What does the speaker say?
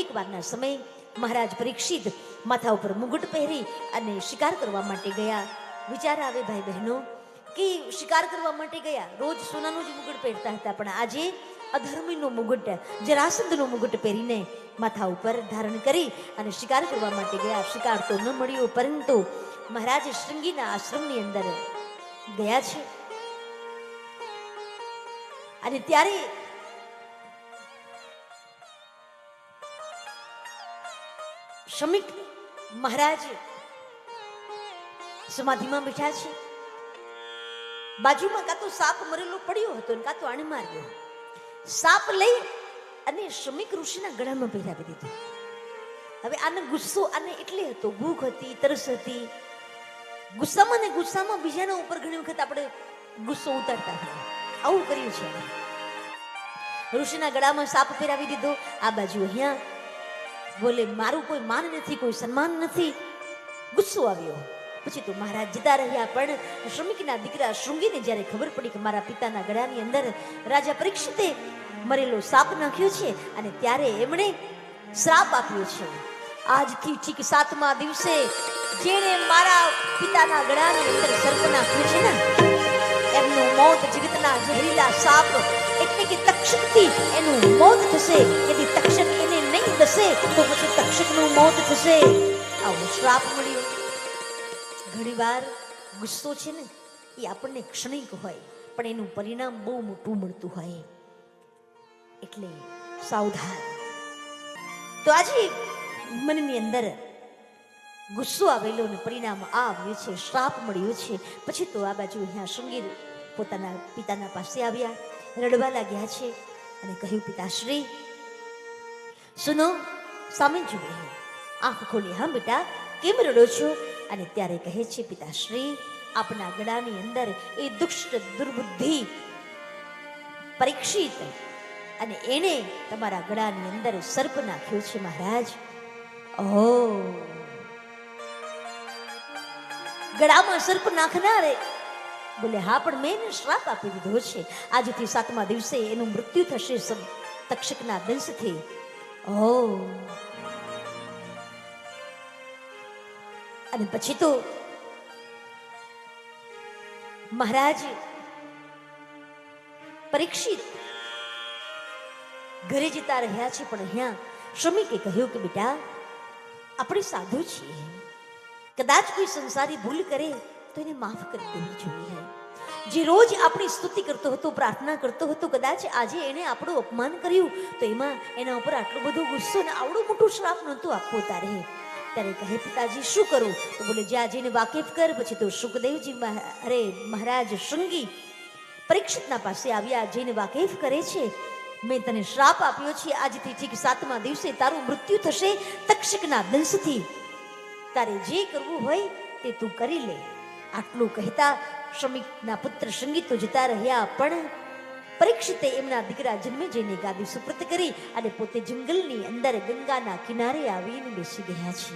એક વારના સમયે મહારાજ પરીક્ષિત માથા ઉપર મુગટ પહેરી અને શિકાર કરવા માટે ગયા. વિચાર આવે ભાઈ બહેનો કે શિકાર કરવા માટે ગયા, રોજ સોનાનું જ મુગટ પહેરતા હતા, પણ આજે અધર્મીનો મુગટ, જરાસંધનો મુગટ પહેરીને માથા ઉપર ધારણ કરી અને શિકાર કરવા માટે ગયા. શિકાર તો ન મળ્યો, પરંતુ મહારાજ શૃંગીના આશ્રમની અંદર ગયા છે. અને ત્યારે શમિક મહારાજ સમાધિમાં બેઠા છે. બાજુમાં કાં તો સાપ મરેલો પડ્યો હતો ને કાં તો આણે માર્યો. સાપ લઈ અને શમિક ઋષિના ગળામાં પહેરાવી દીધો. હવે આને ગુસ્સો આને એટલે હતો, ભૂખ હતી, તરસ હતી. ગુસ્સામાં ને ગુસ્સામાં બીજાના ઉપર ઘણી વખત આપણે ગુસ્સો ઉતારતા હોય, આવું કર્યું છે. ઋષિના ગળામાં સાપ પહેરાવી દીધો. આ બાજુ અહીંયા બોલે મારું કોઈ માન નથી, કોઈ સન્માન નથી. ગુસ્સો આવ્યો. પછી તો મહારાજ જતા રહ્યા. પણ શમિકના દીકરા શૃંગીને જ્યારે ખબર પડી કે મારા પિતાના ગળાની અંદર રાજા પરીક્ષિતે મરેલો સાપ નાખ્યો છે, અને ત્યારે એમણે શ્રાપ આપ્યો છે, આજથી ઠીક 7મા દિવસે જેણે મારા પિતાના ગળાની અંદર સર્પ નાખ્યો છે ને, એમનું મોત જગતના ઝેરીલા સાપ એટલે કે તક્ષકથી એનું મોત થશે. यदि તક્ષક એને નહીં દસે તો પછી તક્ષકનું મોત થશે. આવો શ્રાપ મળ્યો. ઘણીવાર ગુસ્સો છે ને એ આપણને ક્ષણિક હોય, પણ એનું પરિણામ બહુ મોટું મળતું હોય, એટલે સાવધાન. તો આજે મનની અંદર ગુસ્સો આવેલો ને પરિણામ આ આવ્યું છે, શ્રાપ મળ્યો છે. પછી તો આ બાજુ અહીંયા શૃંગી પોતાના પિતાના પાસે આવ્યા, રડવા લાગ્યા છે અને કહ્યું, પિતાશ્રી સુનો, સામે જુએ, આંખ ખોલી. હા બેટા, કેમ રડો છો? અને ત્યારે કહે છે, પિતાશ્રી આપના ગળાની અંદર એ દુષ્ટ દુર્બુદ્ધિ પરીક્ષિત, અને એને તમારા ગળાની અંદર સર્પ નાખ્યો છે મહારાજ. ઓહ, ગળામાં સર્પ નાખનારે બોલે હા, પણ મેં એને શ્રાપ આપી દીધો છે, આજથી 7મા દિવસે એનું મૃત્યુ થશે તક્ષકના દંશથી. ઓહ, અને પછી તો મહારાજ પરીક્ષિત ઘરે જતા રહ્યા છે. પણ અહીંયા શમિકે કહ્યું કે બેટા, આપણે સાધુ છીએ, કદાચ કોઈ સંસારી ભૂલ કરે તો એને માફ કરી દેવી જોઈએ. જે રોજ આપણી સ્તુતિ કરતો હતો, પ્રાર્થના કરતો હતો, કદાચ આજે એને આપણું અપમાન કર્યું તો એમાં એના ઉપર આટલો બધો ગુસ્સો ને આવડો મોટો શ્રાપ નહોતો આપવો તારે. ત્યારે કહે, પિતાજી શું કરું? તો બોલે જા જઈને વાકેફ કર. પછી તો સુખદેવજી મહારાજ શૃંગી પરીક્ષિતના પાસે આવ્યા, જઈને વાકેફ કરે છે. મેં તને શ્રાપ આપ્યો છે, આજથી ઠીક 7મા દિવસે તારું મૃત્યુ થશે તક્ષકના દંશથી. તારે જે કરવું હોય તે તું કરી લે. આટલું કહેતા શમિકના પુત્ર શૃંગી તો જતા રહ્યા, પણ પરીક્ષિતે એમના દીકરા જન્મે જઈને ગાદી સુપ્રત કરી અને પોતે જંગલની અંદર ગંગાના કિનારે આવીને બેસી ગયા છે.